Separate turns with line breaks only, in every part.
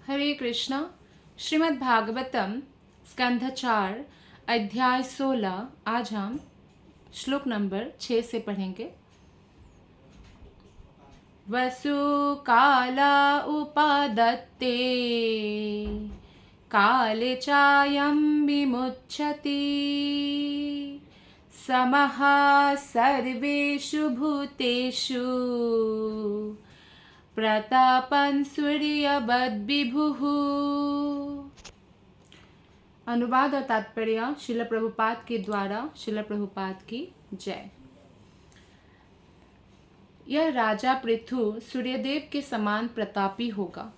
हरे कृष्णा। श्रीमद् भागवतम स्कंध 4 अध्याय 16। आज हम श्लोक नंबर 6 से पढ़ेंगे। वसु काला उपादत्ते काले चायं विमुच्यति समः सर्वेषु भूतेषु प्रतापन् सूर्यवद्विभुः। अनुवाद और तात्पर्य शिल प्रभुपाद के द्वारा। शिल प्रभुपाद की जय। यह राजा पृथु सूर्यदेव के समान प्रतापी होगा,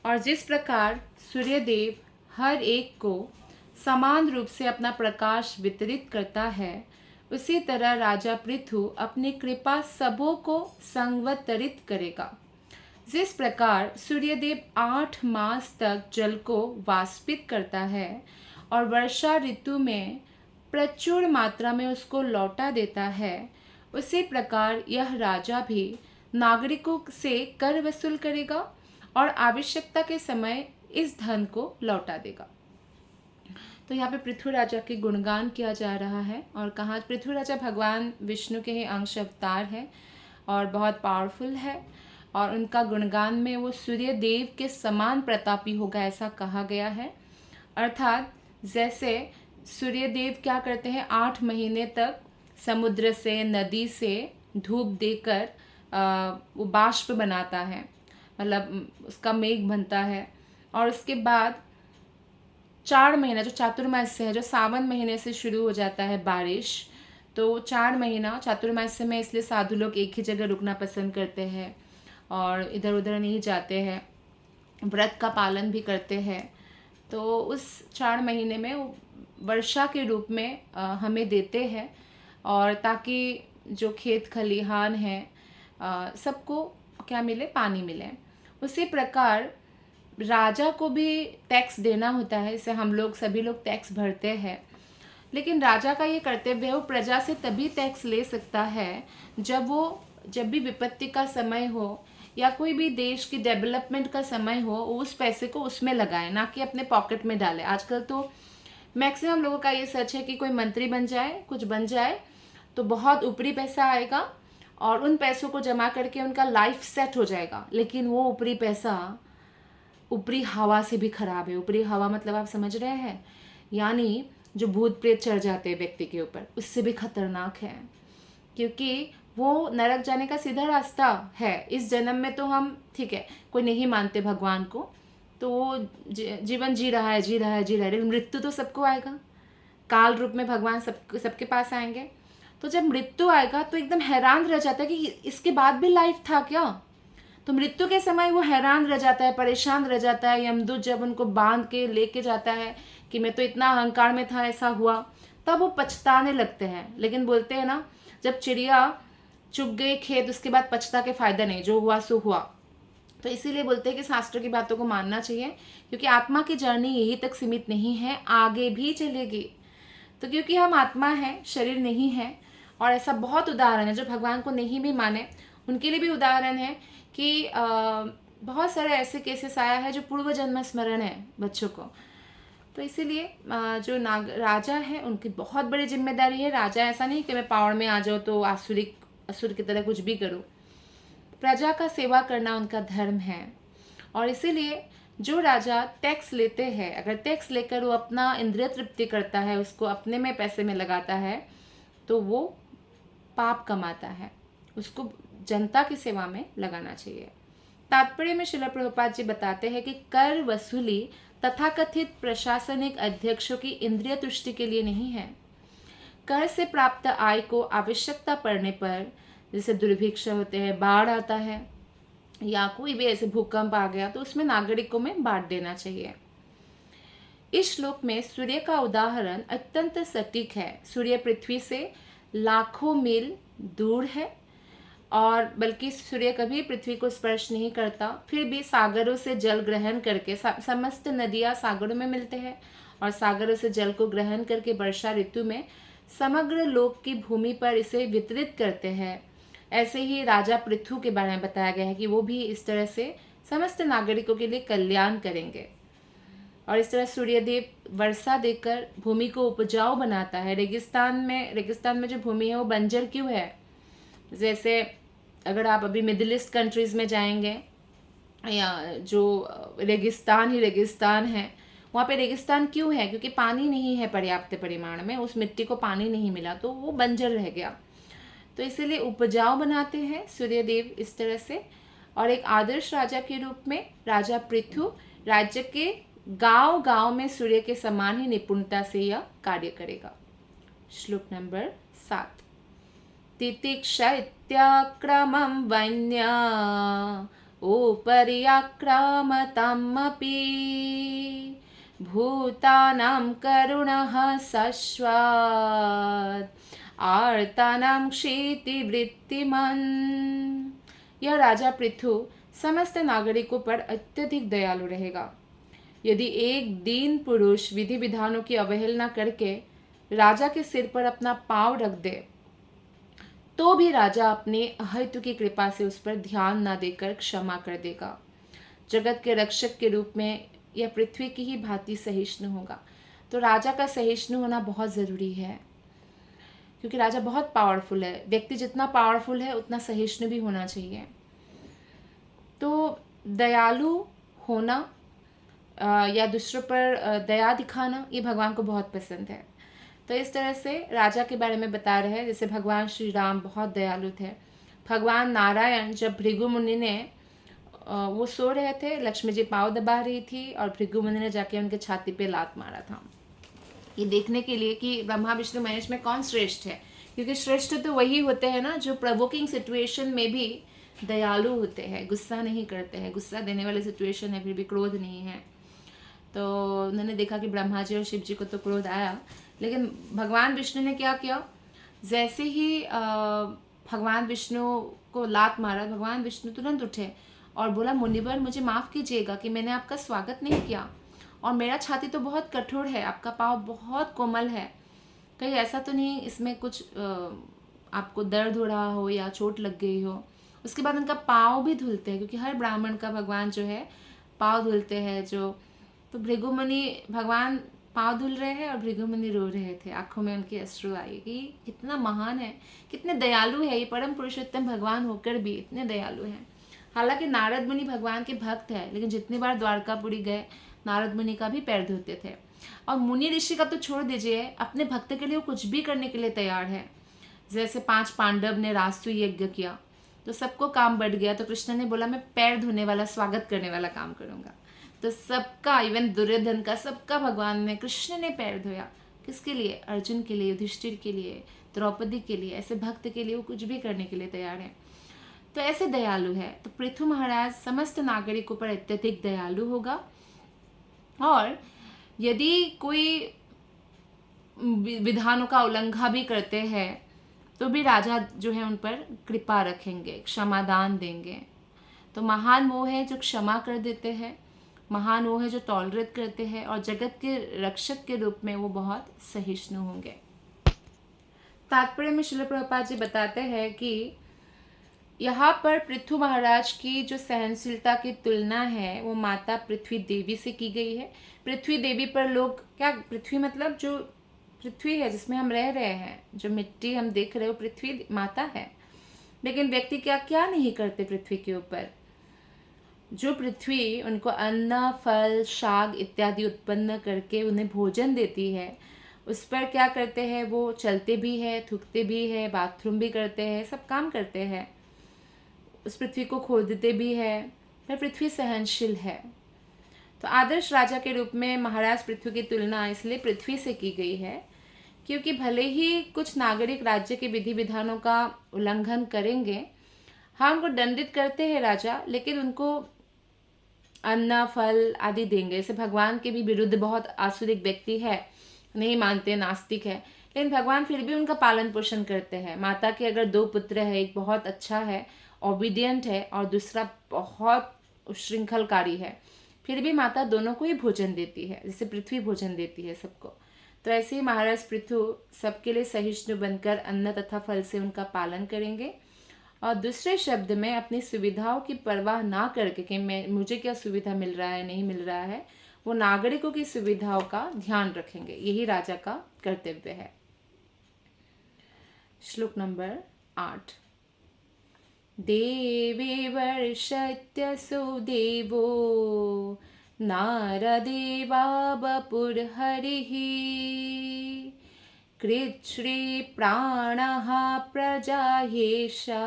और जिस प्रकार सूर्यदेव हर एक को समान रूप से अपना प्रकाश वितरित करता है, उसी तरह राजा पृथु अपनी कृपा सबों को संवत्तरित करेगा। जिस प्रकार सूर्यदेव 8 मास तक जल को वाष्पित करता है और वर्षा ऋतु में प्रचुर मात्रा में उसको लौटा देता है, उसी प्रकार यह राजा भी नागरिकों से कर वसूल करेगा और आवश्यकता के समय इस धन को लौटा देगा। तो यहाँ पे पृथु राजा के गुणगान किया जा रहा है और कहा पृथु राजा भगवान विष्णु के ही अंश अवतार है और बहुत पावरफुल है, और उनका गुणगान में वो सूर्य देव के समान प्रतापी होगा ऐसा कहा गया है। अर्थात जैसे सूर्य देव क्या करते हैं, 8 महीने तक समुद्र से नदी से धूप देकर वो बाष्प बनाता है, मतलब उसका मेघ बनता है, और उसके बाद 4 महीना जो चातुर्मास्य है, जो सावन महीने से शुरू हो जाता है बारिश, तो 4 महीना चातुर्मास्य में इसलिए साधु लोग एक ही जगह रुकना पसंद करते हैं और इधर उधर नहीं जाते हैं, व्रत का पालन भी करते हैं। तो उस 4 महीने में वर्षा के रूप में हमें देते हैं, और ताकि जो खेत खलिहान हैं सबको क्या मिले, पानी मिले। उसी प्रकार राजा को भी टैक्स देना होता है, इसे हम लोग सभी लोग टैक्स भरते हैं। लेकिन राजा का ये कर्तव्य है, वो प्रजा से तभी टैक्स ले सकता है जब भी विपत्ति का समय हो या कोई भी देश की डेवलपमेंट का समय हो, उस पैसे को उसमें लगाए, ना कि अपने पॉकेट में डाले। आजकल तो मैक्सिमम लोगों का ये सच है कि कोई मंत्री बन जाए, कुछ बन जाए, तो बहुत ऊपरी पैसा आएगा और उन पैसों को जमा करके उनका लाइफ सेट हो जाएगा। लेकिन वो ऊपरी पैसा ऊपरी हवा से भी खराब है। ऊपरी हवा मतलब आप समझ रहे हैं, यानी जो भूत प्रेत चढ़ जाते हैं व्यक्ति के ऊपर, उससे भी खतरनाक है, क्योंकि वो नरक जाने का सीधा रास्ता है। इस जन्म में तो हम ठीक है, कोई नहीं मानते भगवान को, तो वो जीवन जी रहा है, लेकिन मृत्यु तो सबको आएगा। काल रूप में भगवान सबके पास आएंगे। तो जब मृत्यु आएगा तो एकदम हैरान रह जाता है कि इसके बाद भी लाइफ था क्या। तो मृत्यु के समय वो हैरान रह जाता है, परेशान रह जाता है। यमदूत जब उनको बांध के लेके जाता है कि मैं तो इतना अहंकार में था, ऐसा हुआ, तब वो पछताने लगते हैं। लेकिन बोलते हैं ना, जब चिड़िया चुग गई खेत, उसके बाद पछता के फायदा नहीं, जो हुआ सो हुआ। तो इसीलिए बोलते हैं कि शास्त्र की बातों को मानना चाहिए, क्योंकि आत्मा की जर्नी यही तक सीमित नहीं है, आगे भी चलेगी। तो क्योंकि हम आत्मा हैं, शरीर नहीं है, और ऐसा बहुत उदाहरण है जो भगवान को नहीं भी माने उनके लिए भी उदाहरण है कि बहुत सारे ऐसे केसेस आया है जो पूर्व जन्म स्मरण है बच्चों को। तो इसीलिए जो राजा है उनकी बहुत बड़ी जिम्मेदारी है। राजा ऐसा नहीं कि मैं पावर में आ जाऊँ तो असुर की तरह कुछ भी करूँ। प्रजा का सेवा करना उनका धर्म है, और इसीलिए जो राजा टैक्स लेते हैं, अगर टैक्स लेकर वो अपना इंद्रिय तृप्ति करता है, उसको अपने में पैसे में लगाता है, तो वो पाप कमाता है। उसको जनता की सेवा में लगाना चाहिए। तात्पर्य में श्रील प्रभुपाद जी बताते हैं कि कर वसूली तथाकथित प्रशासनिक अध्यक्षों की इंद्रिय तुष्टि के लिए नहीं है। कर से प्राप्त आय को आवश्यकता पड़ने पर, जैसे दुर्भिक्ष होते हैं, बाढ़ आता है, या कोई भी ऐसे भूकंप आ गया, तो उसमें नागरिकों में बांट देना चाहिए। इस श्लोक में सूर्य का उदाहरण अत्यंत सटीक है। सूर्य पृथ्वी से लाखों मील दूर है, और बल्कि सूर्य कभी पृथ्वी को स्पर्श नहीं करता, फिर भी सागरों से जल ग्रहण करके, समस्त नदियाँ सागरों में मिलते हैं, और सागरों से जल को ग्रहण करके वर्षा ऋतु में समग्र लोक की भूमि पर इसे वितरित करते हैं। ऐसे ही राजा पृथु के बारे में बताया गया है कि वो भी इस तरह से समस्त नागरिकों के लिए कल्याण करेंगे। और इस तरह सूर्यदेव वर्षा देकर भूमि को उपजाऊ बनाता है। रेगिस्तान में जो भूमि है वो बंजर क्यों है? जैसे अगर आप अभी मिडिल ईस्ट कंट्रीज़ में जाएंगे या जो रेगिस्तान ही रेगिस्तान है, वहाँ पे रेगिस्तान क्यों है? क्योंकि पानी नहीं है पर्याप्त परिमाण में, उस मिट्टी को पानी नहीं मिला तो वो बंजर रह गया। तो इसीलिए उपजाऊ बनाते हैं सूर्यदेव इस तरह से। और एक आदर्श राजा के रूप में राजा पृथु राज्य के गांव गांव में सूर्य के समान ही निपुणता से यह कार्य करेगा। श्लोक नंबर 7। तितिक्षा इत्याक्रमं वन्य उपरियाक्रामतामपि भूतानां करुणः सश्वात् आर्तानां क्षितिवृत्तिमन्। यह राजा पृथु समस्त नागरिकों पर अत्यधिक दयालु रहेगा। यदि एक दीन पुरुष विधि विधानों की अवहेलना करके राजा के सिर पर अपना पांव रख दे तो भी राजा अपने अहेतु की कृपा से उस पर ध्यान न देकर क्षमा कर देगा। जगत के रक्षक के रूप में यह पृथ्वी की ही भांति सहिष्णु होगा। तो राजा का सहिष्णु होना बहुत ज़रूरी है, क्योंकि राजा बहुत पावरफुल है। व्यक्ति जितना पावरफुल है उतना सहिष्णु भी होना चाहिए। तो दयालु होना या दूसरों पर दया दिखाना ये भगवान को बहुत पसंद है। तो इस तरह से राजा के बारे में बता रहे हैं। जैसे भगवान श्री राम बहुत दयालु थे। भगवान नारायण जब भृगु मुनि ने वो सो रहे थे, लक्ष्मी जी पाँव दबा रही थी और भृगु मुनि ने जाके उनके छाती पे लात मारा था, ये देखने के लिए कि ब्रह्मा विष्णु महेश में कौन श्रेष्ठ है। क्योंकि श्रेष्ठ तो वही होते हैं ना जो प्रोवोकिंग सिचुएशन में भी दयालु होते हैं, गुस्सा नहीं करते हैं। गुस्सा देने वाली सिचुएशन है फिर भी क्रोध नहीं है। तो उन्होंने देखा कि ब्रह्मा जी और शिव जी को तो क्रोध आया, लेकिन भगवान विष्णु ने क्या किया, जैसे ही भगवान विष्णु को लात मारा, भगवान विष्णु तुरंत उठे और बोला, मुनिवर मुझे माफ़ कीजिएगा कि मैंने आपका स्वागत नहीं किया, और मेरा छाती तो बहुत कठोर है, आपका पाँव बहुत कोमल है, कहीं ऐसा तो नहीं इसमें कुछ आपको दर्द हो रहा हो या चोट लग गई हो। उसके बाद उनका पाँव भी धुलते हैं, क्योंकि हर ब्राह्मण का भगवान जो है पाँव धुलते हैं। तो भृगु मुनि, भगवान पाँव धुल रहे हैं और भृगु मुनि रो रहे थे, आंखों में उनकी अश्रु आई कि कितना महान है, कितने दयालु है ये परम पुरुषोत्तम भगवान होकर भी इतने दयालु हैं। हालांकि नारद मुनि भगवान के भक्त हैं, लेकिन जितनी बार द्वारकापुरी गए नारद मुनि का भी पैर धोते थे। और मुनि ऋषि का तो छोड़ दीजिए, अपने भक्त के लिए वो कुछ भी करने के लिए तैयार है। जैसे 5 पांडव ने रास्तु यज्ञ किया तो सबको काम बढ़ गया, तो कृष्ण ने बोला मैं पैर धोने वाला, स्वागत करने वाला काम करूँगा। तो सबका, इवन दुर्योधन का, सबका भगवान ने, कृष्ण ने पैर धोया। किसके लिए? अर्जुन के लिए, युधिष्ठिर के लिए, द्रौपदी के लिए। ऐसे भक्त के लिए वो कुछ भी करने के लिए तैयार है। तो ऐसे दयालु है। तो पृथु महाराज समस्त नागरिकों पर अत्यधिक दयालु होगा। और यदि कोई विधानों का उल्लंघन भी करते हैं तो भी राजा जो है उन पर कृपा रखेंगे, क्षमादान देंगे। तो महान वो है जो क्षमा कर देते हैं, महान वो है जो टॉलरेट करते हैं, और जगत के रक्षक के रूप में वो बहुत सहिष्णु होंगे। तात्पर्य में श्रील प्रभुपाद जी बताते हैं कि यहाँ पर पृथु महाराज की जो सहनशीलता की तुलना है वो माता पृथ्वी देवी से की गई है। पृथ्वी देवी पर लोग क्या, पृथ्वी मतलब जो पृथ्वी है जिसमें हम रह रहे हैं, जो मिट्टी हम देख रहे हो, पृथ्वी माता है। लेकिन व्यक्ति क्या क्या नहीं करते पृथ्वी के ऊपर। जो पृथ्वी उनको अन्न, फल, शाक इत्यादि उत्पन्न करके उन्हें भोजन देती है, उस पर क्या करते हैं, वो चलते भी है, थूकते भी है, बाथरूम भी करते हैं, सब काम करते हैं। उस पृथ्वी को खोदते भी है, पर पृथ्वी सहनशील है। तो आदर्श राजा के रूप में महाराज पृथ्वी की तुलना इसलिए पृथ्वी से की गई है क्योंकि भले ही कुछ नागरिक राज्य के विधि विधानों का उल्लंघन करेंगे, हाँ उनको दंडित करते हैं राजा, लेकिन उनको अन्न, फल आदि देंगे। जैसे भगवान के भी विरुद्ध बहुत आसुरिक व्यक्ति है, नहीं मानते, नास्तिक है, लेकिन भगवान फिर भी उनका पालन पोषण करते हैं। माता के अगर 2 पुत्र है, एक बहुत अच्छा है, ओबीडियंट है, और दूसरा बहुत उच्छृंखलकारी है, फिर भी माता दोनों को ही भोजन देती है, जैसे पृथ्वी भोजन देती है सबको। तो ऐसे ही महाराज पृथु सबके लिए सहिष्णु बनकर अन्न तथा फल से उनका पालन करेंगे और दूसरे शब्द में अपनी सुविधाओं की परवाह ना करके कि मुझे क्या सुविधा मिल रहा है नहीं मिल रहा है, वो नागरिकों की सुविधाओं का ध्यान रखेंगे। यही राजा का कर्तव्य है। श्लोक नंबर 8। देवे वर्षत्यसो देवो नारदेवा वपुर्हरिः कृच्छ्री प्राणः प्रजायेषा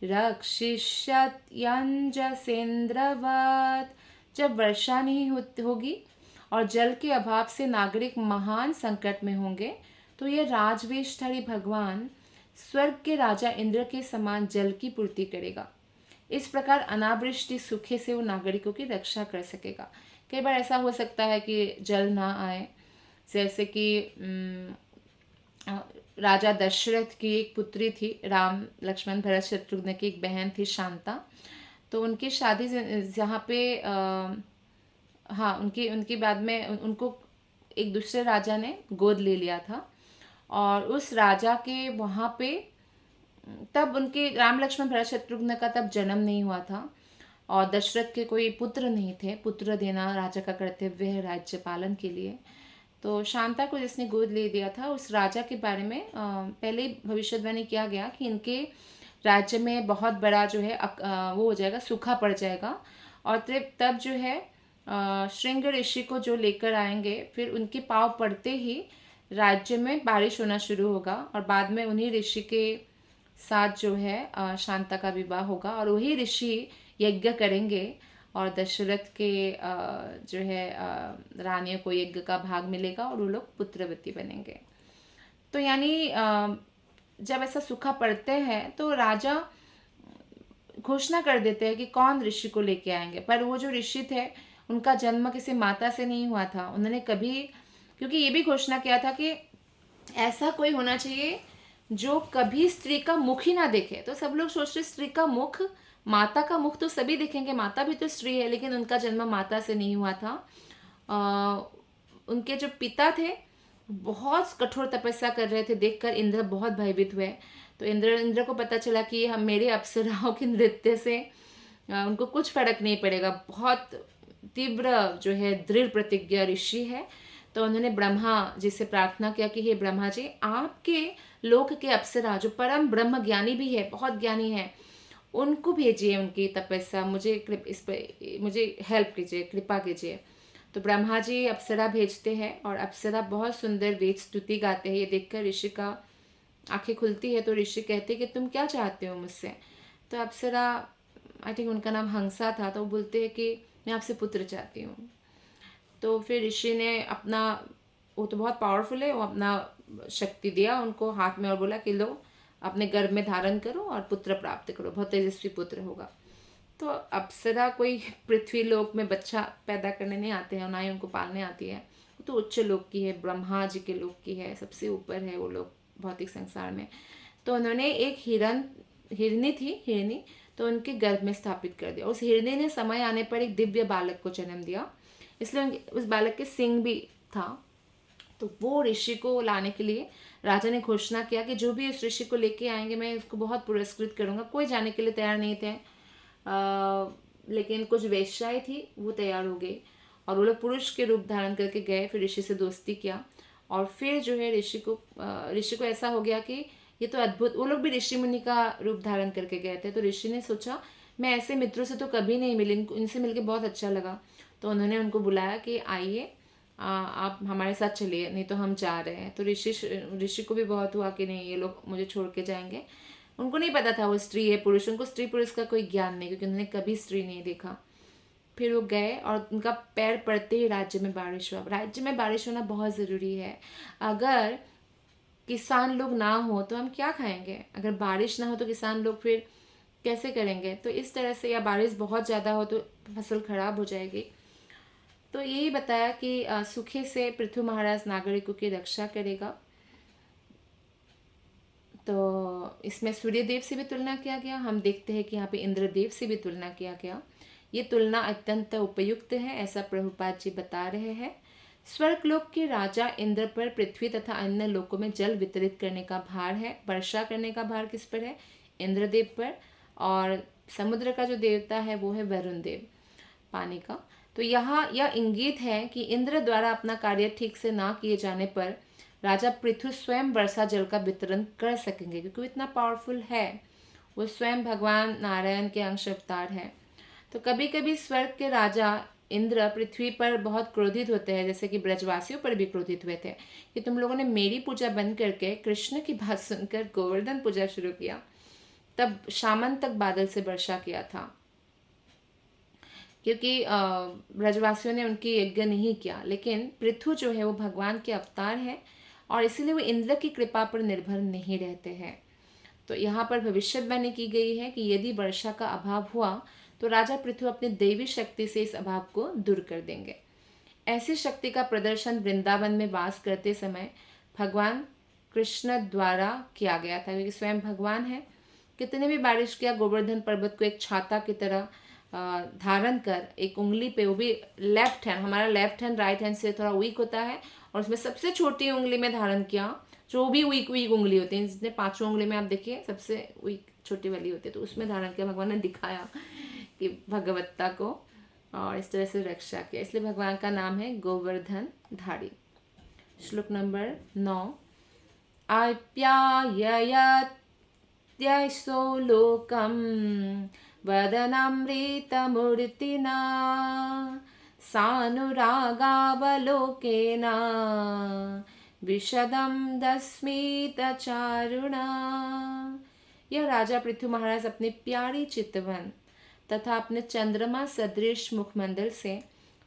रक्षिष्यत यंजसेन्द्रवत्। जब वर्षा नहीं होगी और जल के अभाव से नागरिक महान संकट में होंगे, तो ये राजवेशधारी भगवान स्वर्ग के राजा इंद्र के समान जल की पूर्ति करेगा। इस प्रकार अनावृष्टि सूखे से वो नागरिकों की रक्षा कर सकेगा। कई बार ऐसा हो सकता है कि जल ना आए, जैसे कि राजा दशरथ की एक पुत्री थी, राम लक्ष्मण भरत शत्रुघ्न की एक बहन थी शांता। तो उनकी शादी जहाँ पे उनकी बाद में उनको एक दूसरे राजा ने गोद ले लिया था, और उस राजा के वहाँ पे तब उनके राम लक्ष्मण भरत शत्रुघ्न का तब जन्म नहीं हुआ था, और दशरथ के कोई पुत्र नहीं थे। पुत्र देना राजा का कर्तव्य है राज्य पालन के लिए। तो शांता को जिसने गोद ले दिया था, उस राजा के बारे में पहले ही भविष्यवाणी किया गया कि इनके राज्य में बहुत बड़ा जो है वो हो जाएगा, सूखा पड़ जाएगा। और तब जो है श्रृंग ऋषि को जो लेकर आएंगे, फिर उनके पाँव पड़ते ही राज्य में बारिश होना शुरू होगा, और बाद में उन्हीं ऋषि के साथ जो है शांता का विवाह होगा, और वही ऋषि यज्ञ करेंगे, और दशरथ के जो है रानियों को यज्ञ का भाग मिलेगा, और वो लोग पुत्रवती बनेंगे। तो यानी जब ऐसा सूखा पड़ते हैं तो राजा घोषणा कर देते हैं कि कौन ऋषि को लेके आएंगे। पर वो जो ऋषि थे, उनका जन्म किसी माता से नहीं हुआ था। उन्होंने कभी, क्योंकि ये भी घोषणा किया था कि ऐसा कोई होना चाहिए जो कभी स्त्री का मुख ही ना देखे। तो सब लोग सोच रहे स्त्री का मुख, माता का मुख तो सभी देखेंगे, माता भी तो स्त्री है, लेकिन उनका जन्म माता से नहीं हुआ था। उनके जो पिता थे बहुत कठोर तपस्या कर रहे थे, देखकर इंद्र बहुत भयभीत हुए। तो इंद्र को पता चला कि हम मेरे अप्सराओं के नृत्य से उनको कुछ फर्क नहीं पड़ेगा। बहुत तीव्र जो है दृढ़ प्रतिज्ञा ऋषि है। तो उन्होंने ब्रह्मा जी से प्रार्थना किया कि हे ब्रह्मा जी, आपके लोक के अप्सरा जो परम ब्रह्म ज्ञानी भी है, बहुत ज्ञानी है, उनको भेजिए, उनकी तपस्या मुझे हेल्प कीजिए, कृपा कीजिए। तो ब्रह्मा जी अप्सरा भेजते हैं, और अप्सरा बहुत सुंदर वेद स्तुति गाते हैं। ये देखकर ऋषि का आंखें खुलती है। तो ऋषि कहते हैं कि तुम क्या चाहते हो मुझसे। तो अप्सरा, आई थिंक उनका नाम हंसा था, तो वो बोलते हैं कि मैं आपसे पुत्र चाहती हूँ। तो फिर ऋषि ने अपना, वो तो बहुत पावरफुल है, वो अपना शक्ति दिया उनको हाथ में, और बोला कि लो अपने गर्भ में धारण करो और पुत्र प्राप्त करो, बहुत तेजस्वी पुत्र होगा। तो अप्सरा कोई पृथ्वी लोक में बच्चा पैदा करने नहीं आते हैं, ना ही उनको पालने आती है। वो तो उच्च लोक की है, ब्रह्मा जी के लोक की है, सबसे ऊपर है वो लोग भौतिक संसार में। तो उन्होंने एक हिरनी, तो उनके गर्भ में स्थापित कर दिया। उस हिरनी ने समय आने पर एक दिव्य बालक को जन्म दिया, इसलिए उस बालक के सिंह भी था। तो वो ऋषि को लाने के लिए राजा ने घोषणा किया कि जो भी उस ऋषि को लेके आएंगे मैं उसको बहुत पुरस्कृत करूंगा। कोई जाने के लिए तैयार नहीं थे, लेकिन कुछ वेश्याएं थी, वो तैयार हो गई, और वो लोग पुरुष के रूप धारण करके गए। फिर ऋषि से दोस्ती किया, और फिर जो है ऋषि को ऐसा हो गया कि ये तो अद्भुत, वो लोग भी ऋषि मुनि का रूप धारण करके गए थे। तो ऋषि ने सोचा मैं ऐसे मित्रों से तो कभी नहीं मिली, इनसे मिलके बहुत अच्छा लगा। तो उन्होंने उनको बुलाया कि आइए आप हमारे साथ चलिए, नहीं तो हम जा रहे हैं। तो ऋषि को भी बहुत हुआ कि नहीं, ये लोग मुझे छोड़ के जाएंगे। उनको नहीं पता था वो स्त्री है पुरुष, उनको स्त्री पुरुष का कोई ज्ञान नहीं, क्योंकि उन्होंने कभी स्त्री नहीं देखा। फिर वो गए, और उनका पैर पड़ते ही राज्य में बारिश हुआ। राज्य में बारिश होना बहुत ज़रूरी है। अगर किसान लोग ना हो तो हम क्या खाएंगे? अगर बारिश ना हो तो किसान लोग फिर कैसे करेंगे? तो इस तरह से, या बारिश बहुत ज़्यादा हो तो फसल खराब हो जाएगी। तो यही बताया कि सूखे से पृथु महाराज नागरिकों की रक्षा करेगा। तो इसमें सूर्यदेव से भी तुलना किया गया। हम देखते हैं कि यहाँ पे इंद्रदेव से भी तुलना किया गया। ये तुलना अत्यंत उपयुक्त है, ऐसा प्रभुपाद जी बता रहे हैं। स्वर्गलोक के राजा इंद्र पर पृथ्वी तथा अन्य लोकों में जल वितरित करने का भार है। वर्षा करने का भार किस पर है? इंद्रदेव पर, और समुद्र का जो देवता है वो है वरुण देव, पानी का। तो यहाँ यह इंगित है कि इंद्र द्वारा अपना कार्य ठीक से ना किए जाने पर राजा पृथु स्वयं वर्षा जल का वितरण कर सकेंगे, क्योंकि वो इतना पावरफुल है, वो स्वयं भगवान नारायण के अंश अवतार है। तो कभी कभी स्वर्ग के राजा इंद्र पृथ्वी पर बहुत क्रोधित होते हैं, जैसे कि ब्रजवासियों पर भी क्रोधित हुए थे कि तुम लोगों ने मेरी पूजा बंद करके कृष्ण की बात सुनकर गोवर्धन पूजा शुरू किया। तब शामन तक बादल से वर्षा किया था, क्योंकि ब्रजवासियों ने उनकी यज्ञ नहीं किया। लेकिन पृथु जो है वो भगवान के अवतार है, और इसीलिए वो इंद्र की कृपा पर निर्भर नहीं रहते हैं। तो यहाँ पर भविष्यवाणी की गई है कि यदि वर्षा का अभाव हुआ तो राजा पृथु अपनी दैवी शक्ति से इस अभाव को दूर कर देंगे। ऐसी शक्ति का प्रदर्शन वृंदावन में वास करते समय भगवान कृष्ण द्वारा किया गया था, क्योंकि स्वयं भगवान है। कितने भी बारिश किया, गोवर्धन पर्वत को एक छाता की तरह धारण कर एक उंगली पे, वो भी लेफ्ट हैंड, हमारा लेफ्ट हैंड राइट हैंड से थोड़ा वीक होता है, और उसमें सबसे छोटी उंगली में धारण किया, जो भी वीक उंगली होती है, जितने 5 उंगली में आप देखिए सबसे वीक छोटी वाली होती है, तो उसमें धारण किया। भगवान ने दिखाया कि भगवत्ता को, और इस तरह से रक्षा किया, इसलिए भगवान का नाम है गोवर्धन धारी। श्लोक नंबर 9। आप्याययत्यसो लोकं वदनामृतमूर्तिना सानुरागावलोकेन विशदं दस्मितचारुणा। यह राजा पृथु महाराज अपनी प्यारी चितवन तथा अपने चंद्रमा सदृश मुखमंडल से,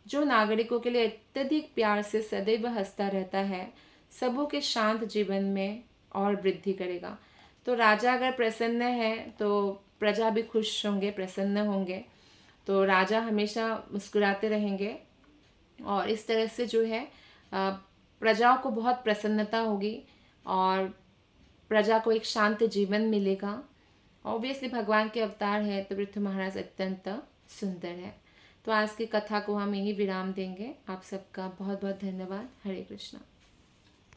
जो नागरिकों के लिए अत्यधिक प्यार से सदैव हंसता रहता है, सबों के शांत जीवन में और वृद्धि करेगा। तो राजा अगर प्रसन्न है तो प्रजा भी खुश होंगे, प्रसन्न होंगे, तो राजा हमेशा मुस्कुराते रहेंगे, और इस तरह से जो है प्रजाओं को बहुत प्रसन्नता होगी, और प्रजा को एक शांत जीवन मिलेगा। ऑब्वियसली भगवान के अवतार है तो पृथु महाराज अत्यंत सुंदर है। तो आज की कथा को हम यही विराम देंगे। आप सबका बहुत बहुत धन्यवाद। हरे कृष्णा।